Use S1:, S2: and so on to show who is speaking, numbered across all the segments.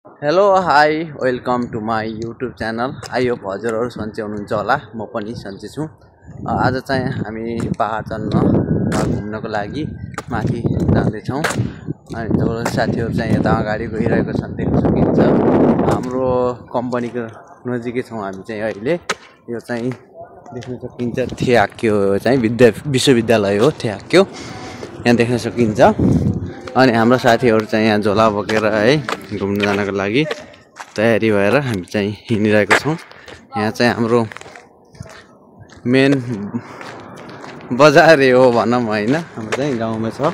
S1: Hello hi welcome to my YouTube channel. I hope हजुरहरू सन्चै हुनुहुन्छ होला, म पनि सन्चै छु। आज चाहिँ हामी पहाड चढ्न घुम्नको लागि माथि जाँदैछौँ। अनि जब साथीहरू चाहिँ यता अगाडि गइरहेको छन् देख्न सकिन्छ। हाम्रो कम्पनीको नजिकै छौँ हामी चाहिँ अहिले। यो चाहिँ देख्न सकिन्छ ठेयाक्यो चाहिँ विश्वविद्यालय हो, ठेयाक्यो यहाँ देख्न सकिन्छ। अनि हाम्रो साथीहरू चाहिँ यहाँ झोला बोकेर है घुम्न जानको लागि तयारी भएर हामी चाहिँ हिँडिरहेको छौँ। यहाँ चाहिँ हाम्रो मेन बजार हो भनौँ होइन, हाम्रो चाहिँ गाउँमा छ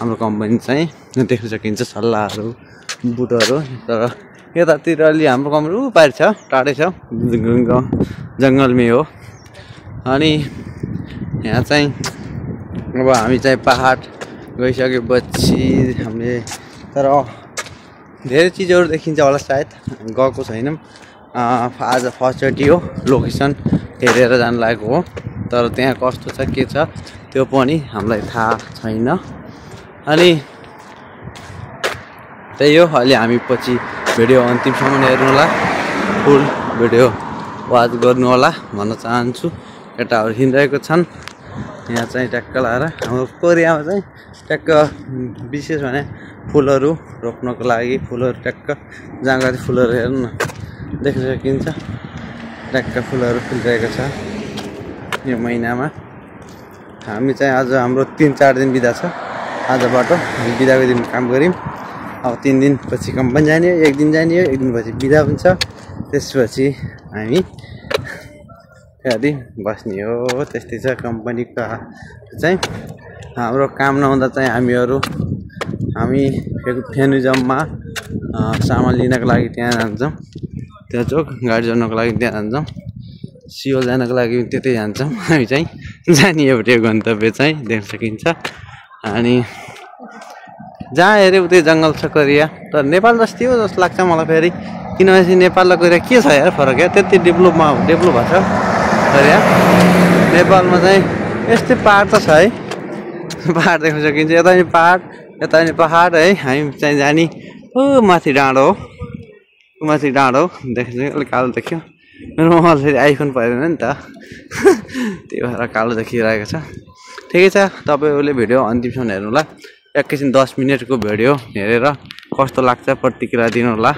S1: हाम्रो कम्पनी चाहिँ देख्न सकिन्छ। सल्लाहहरू बुटहरू, तर यतातिर अलि हाम्रो कम्पनी पारि छ, टाढै छ, जङ्गलमै हो। अनि यहाँ चाहिँ अब हामी चाहिँ पहाड गइसकेपछि हामीले तर धेरै चिजहरू देखिन्छ होला, सायद गएको छैनौँ। आज फर्स्टचोटि हो, लोकेसन हेरेर जानु लागेको हो, तर त्यहाँ कस्तो छ के छ त्यो पनि हामीलाई थाहा छैन। अनि त्यही हो, अहिले हामी पछि भिडियो अन्तिमसम्म हेर्नु होला, फुल भिडियो वाच गर्नु होला भन्न चाहन्छु। केटाहरू हिँडिरहेको छन् यहाँ चाहिँ ट्याक्क लाएर। हाम्रो कोरियामा चाहिँ ट्याक्क विशेष भने फुलहरू रोप्नको लागि फुलहरू ट्याक्क जहाँ फुलहरू हेर्नु न देख्न सकिन्छ। ट्याक्क फुलहरू फुलिरहेको छ यो महिनामा। हामी चाहिँ आज हाम्रो 3-4 दिन बिदा छ आजबाट। हामी बिदाको दिन काम गऱ्यौँ, अब 3 दिन पछि कम्पनी जाने हो, 1 दिन जाने हो, 1 दिन पछि बिदा हुन्छ। त्यसपछि हामी फेरि बस्ने हो। त्यस्तै छ कम्पनीको चाहिँ। हाम्रो काम नहुँदा चाहिँ हामी फेनुजममा सामान लिनको लागि त्यहाँ जान्छौँ, त्यहाँ चोक गाडी जोड्नको लागि त्यहाँ जान्छौँ, सियोल जानको लागि त्यतै जान्छौँ। हामी चाहिँ जाने एउटै गन्तव्य चाहिँ देख्न सकिन्छ। अनि जहाँ हेऱ्यो उतै जङ्गल छ कोरिया, तर नेपाल जस्तै हो जस्तो लाग्छ मलाई फेरि, किनभने नेपाल र कोरिया के छ यार फरक या, त्यति डेभलप भएको छ कोरिया। नेपालमा चाहिँ यस्तै पहाड त छ है, पहाड देख्न सकिन्छ, यता नि पहाड यता नि पहाड है। हामी चाहिँ जाने माथि डाँडो हो, माथि डाँडो देख्छ, अलिक कालो देखियो। मेरो मोबाइल फेरि आइफोन परेन नि त त्यही भएर कालो देखिरहेको छ। ठिकै छ, तपाईँहरूले भिडियो अन्तिमसम्म हेर्नु होला। एकैछिन 10 मिनटको भिडियो हेरेर कस्तो लाग्छ प्रतिक्रिया दिनु होला।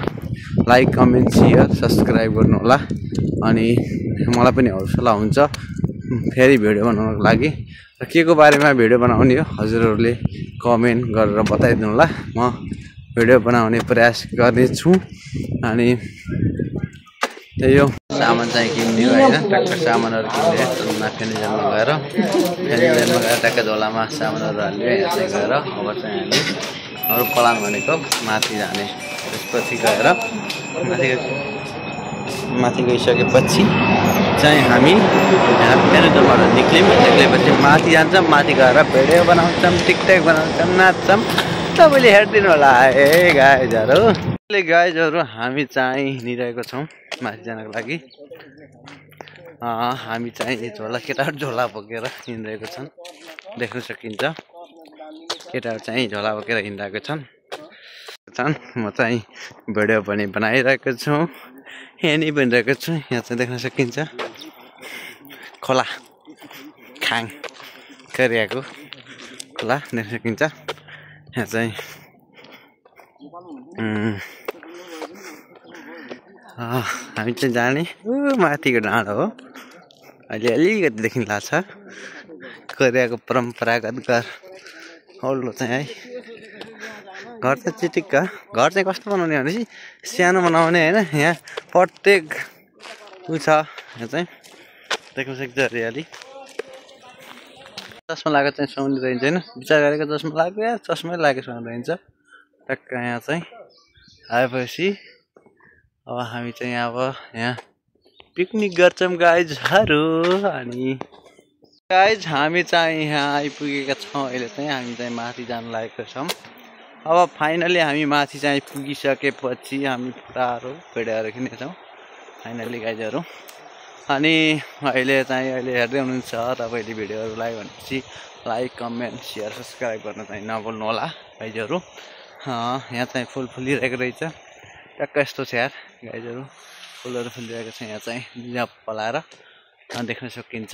S1: लाइक कमेन्ट सेयर सब्सक्राइब गर्नु होला। अनि मलाई पनि हौसला हुन्छ फेरि भिडियो बनाउनको लागि। र के को बारेमा भिडियो बनाउने हो हजुरहरूले कमेन्ट गरेर बताइदिनु होला, म भिडियो बनाउने प्रयास गर्नेछु। अनि त्यही हो, सामान चाहिँ किन्ने हो होइन, ट्याक्क सामानहरू किन्ने फेनुजममा गएर ट्याक्क झोलामा सामानहरू हाल्यो। यहाँ चाहिँ गएर अब चाहिँ हामी हाम्रो प्लान भनेको माथि जाने। त्यसपछि गएर माथि गइसकेपछि चाहिँ हामी यहाँ फेनुजमबाट निक्लेपछि माथि जान्छौँ। माथि गएर भिडियो बनाउँछौँ, टिकटक बनाउँछौँ, नाच्छौँ। तपाईँले हेरिदिनु होला है गाइजहरू। हामी चाहिँ हिँडिरहेको छौँ माथि जानको लागि। हामी चाहिँ केटाहरू झोला बोकेर हिँडिरहेको छन् देख्न सकिन्छ। केटाहरू चाहिँ झोला बोकेर हिँडिरहेको छन्। म चाहिँ भिडियो पनि बनाइरहेको छु, यहीँ बनिरहेको छु। यहाँ चाहिँ देख्न सकिन्छ खोला, खाङ कोरियाको खोला देख्न सकिन्छ। यहाँ चाहिँ हामी चाहिँ जाने माथिको डाँडो हो। अहिले अलिकति लाग्छ कोरियाको परम्परागत घर औलो चाहिँ है। घर चाहिँ चिटिक्क, घर चाहिँ कस्तो बनाउने भनेपछि सानो बनाउने होइन। यहाँ प्रत्येक छ, यहाँ चाहिँ देख्न सकिन्छ हरियाली। चस्मा लागेको चाहिँ सुहाउने रहन्छ होइन, विचार गरेको चस्मा लाग्यो या चस्मै लागेको सुहाउने रहन्छ। टक्क यहाँ चाहिँ आएपछि अब हामी चाहिँ यहाँ पिकनिक गर्छौँ गाइजहरू। अनि गाइज हामी चाहिँ यहाँ आइपुगेका छौँ। अहिले चाहिँ हामी चाहिँ माथि जानु लागेको छौँ। अब फाइनली हामी माथि चाहिँ पुगिसकेपछि हामी फोटाहरू भिडियोहरू खिच्नेछौँ फाइनली गाइजहरू। अनि अहिले हेर्दै हुनुहुन्छ तपाईँले भिडियोहरू लाग्यो भनेपछि लाइक कमेन्ट सेयर सब्सक्राइब गर्न चाहिँ नभुल्नु होला गाइजहरू। यहाँ चाहिँ फुल फुलिरहेको रहेछ, टक्क यस्तो छ यार गाइजहरू फुलहरू फुलिरहेको छ यहाँ चाहिँ यहाँ पलाएर देख्न सकिन्छ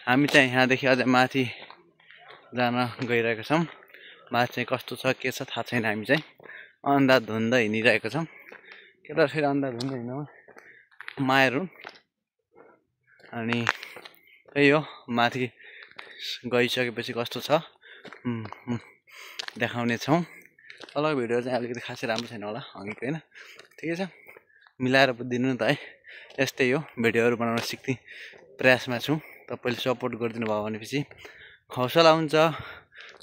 S1: हामी चाहिँ यहाँदेखि अझै माथि जान गइरहेको छौँ माथि चाहिँ कस्तो छ के छ थाहा छैन हामी चाहिँ अन्धाधुन्ध हिँडिरहेको छौँ केटा फेरि अन्धाधुन्ध हिँड्नमा मायाहरू अनि त्यही हो माथि गइसकेपछि कस्तो छ देखाउने छौँ तलको भिडियो चाहिँ अलिकति खासै राम्रो छैन होला हगीको होइन ठिकै छ मिलाएर दिनु नि त है यस्तै हो भिडियोहरू बनाउन सिक्ने प्रयासमा छु तपाईँले सपोर्ट गरिदिनु भयो भनेपछि हौसला हुन्छ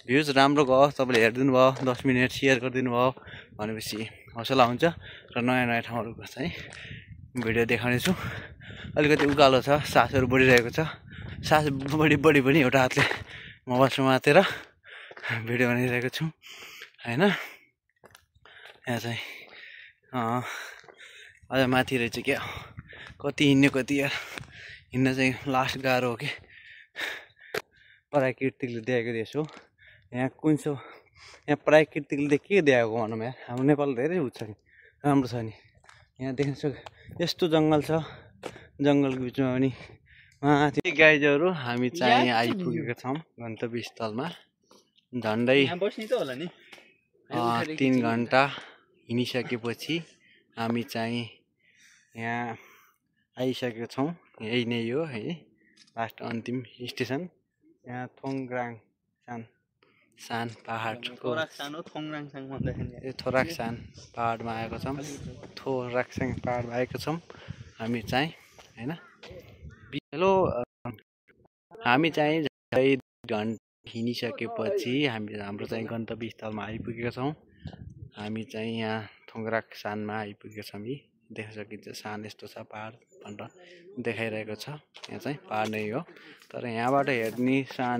S1: भ्युज राम्रो गयो तपाईँले हेरिदिनु भयो 10 मिनट सेयर गरिदिनु भयो भनेपछि हौसला हुन्छ र नयाँ नयाँ ठाउँहरूको चाहिँ भिडियो देखाउने छु अलिकति उकालो छ सासहरू बढिरहेको छ सास बढी पनि एउटा हातले मोबाइल समातेर भिडियो बनाइरहेको छु हैन यहाँ चाहिँ अझ माथि रहेछ क्या कति हिँड्ने कति यार हिँड्न चाहिँ लास्ट गाह्रो हो कि प्राकृतिकले दिएको देश हो यहाँ कुन छ यहाँ प्राकृतिकले के दिएको भनौँ यार हाम्रो नेपाल धेरै उच्च नि राम्रो छ नि यहाँ देख्न यस्तो जङ्गल छ जङ्गलको बिचमा पनि माथि गाइजहरू हामी चाहिँ आइपुगेका छौँ गन्तव्य स्थलमा झन्डै 3 घन्टा हिँडिसकेपछि हामी चाहिँ यहाँ आइसकेका छौँ यही नै हो है लास्ट अन्तिम स्टेसन यहाँ थोङराङ सान पहाडको थोराक्सान पहाडमा आएको छौँ थोराक्सान पहाडमा आएको छौँ हामी चाहिँ हैन हेलो हामी चाहिँ 2 घन्टा हिँडिसकेपछि हाम्रो चाहिँ गन्तव्य स्थलमा आइपुगेका छौँ हामी चाहिँ यहाँ थोङराक्सानमा आइपुगेका छौँ यी देख्न सकिन्छ सान यस्तो छ पहाड भनेर देखाइरहेको छ यहाँ चाहिँ पहाड नै हो तर यहाँबाट हेर्ने सान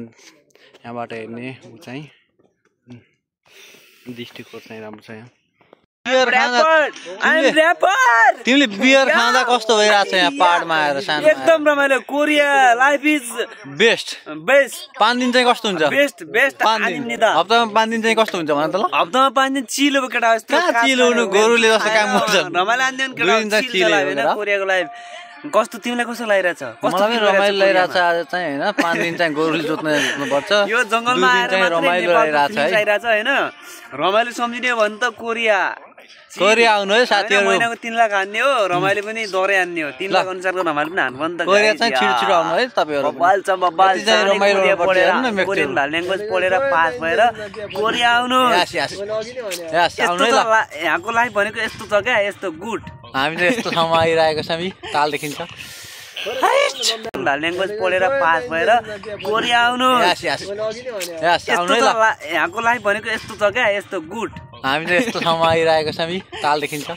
S1: यहाँबाट हेर्ने ऊ चाहिँ दृष्टिकोण चाहिँ राम्रो छ यहाँ तिमीले बियर खाँदा कस्तो भइरहेछ यहाँ पहाडमा आएर सान
S2: एकदम रमाइलो कोरिया लाइफ इज
S1: बेस्ट 5 दिन चाहिँ कस्तो हुन्छ
S2: बेस्ट
S1: 5 दिन हप्तामा 5 दिन चाहिँ कस्तो हुन्छ भन त ल
S2: हप्तामा 5 दिन चिलो केटा जस्तो
S1: चिलो हुनु गोरुले जस्तो काम गर्छ
S2: रमाइलो आन्दन केटा चिलो हैन कोरियाको लाइफ कस्तो तिमीलाई कस्तो लागिरहेछ
S1: मलाई रमाइलो लागिरहेछ आज चाहिँ हैन 5 दिन चाहिँ गोरुले जोत्नु पर्छ
S2: यो जंगलमा आएर
S1: रमाइलो
S2: लागिरहेछ हैन रमाइलो सम्झिने हो भने त कोरिया
S1: आउनु है साथीहरु
S2: महिनाको 3 लाख हान्ने हो रमाइलो पनि दरै हान्ने हो 3 लाख अनुसारको रमाइलो पनि हान्नु पर्छ
S1: कोरिया चाहिँ छिटो आउनु है तपाईहरु
S2: बबाल चाहिँ रमाइलो पढेर कोरियन ल्याङ्ग्वेज पढेर पास भएर कोरिया आउनु
S1: यस आउनु है
S2: यहाँको लाइफ भनेको यस्तो छ क्या यस्तो गुड
S1: हामी त यस्तो ठाउँमा आइरहेको छौँ नि ताल देखिन्छ
S2: ल्याङ्ग्वेज पढेर पास भएर कोरिया आउनु
S1: यस आउनु है
S2: यहाँको लाइफ भनेको यस्तो छ क्या यस्तो गुड
S1: हामी त यस्तो ठाउँमा आइरहेको छौँ नि ताल देखिन्छ